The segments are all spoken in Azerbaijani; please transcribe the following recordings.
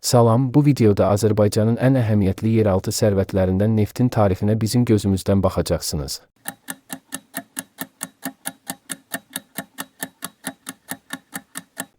Salam, bu videoda Azərbaycanın ən əhəmiyyətli yeraltı sərvətlərindən neftin tarifinə bizim gözümüzdən baxacaqsınız.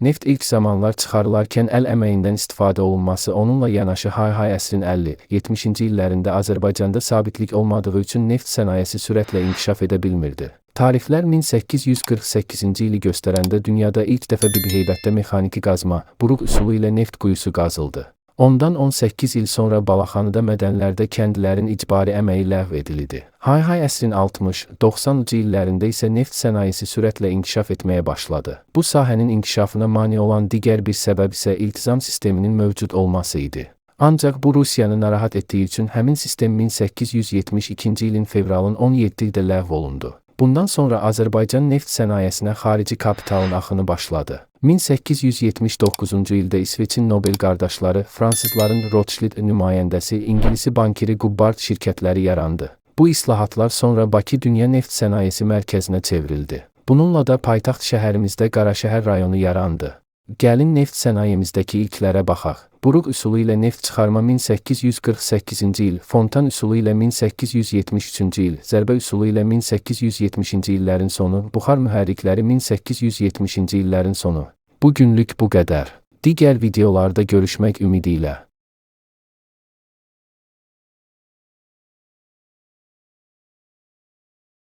Neft ilk zamanlar çıxarılarkən əl əməyindən istifadə olunması, onunla yanaşı hay-hay əsrin 50-70-ci illərində Azərbaycanda sabitlik olmadığı üçün neft sənayesi sürətlə inkişaf edə bilmirdi. Tarixlər 1848-ci ili göstərəndə dünyada ilk dəfə Bibiheybətdə mexaniki qazma, buruq üsulu ilə neft quyusu qazıldı. Ondan 18 il sonra Balaxanıda mədənlərdə kəndlilərin icbari əməyi ləğv edildi. Hay-hay əsrin 60-90-cı illərində isə neft sənayesi sürətlə inkişaf etməyə başladı. Bu sahənin inkişafına mane olan digər bir səbəb isə iltizam sisteminin mövcud olması idi. Ancaq bu Rusiyanı narahat etdiyi üçün həmin sistem 1872-ci ilin fevralın 17-də ləğv olundu. Bundan sonra Azərbaycan neft sənayesinə xarici kapitalın axını başladı. 1879-cu ildə İsveçin Nobel qardaşları, fransızların Rothschild nümayəndəsi, İngilisi bankiri Goodbar şirkətləri yarandı. Bu islahatlar sonra Bakı dünya neft sənayesi mərkəzinə çevrildi. Bununla da paytaxt şəhərimizdə Qaraşəhər rayonu yarandı. Gəlin neft sənayemizdəki ilklərə baxaq. Buruq üsulu ilə neft çıxarma 1848-ci il, fontan üsulu ilə 1873-cü il, zərbə üsulu ilə 1870-ci illərin sonu, buxar mühərrikləri 1870-ci illərin sonu. Bu günlük bu qədər. Digər videolarda görüşmək ümidi ilə.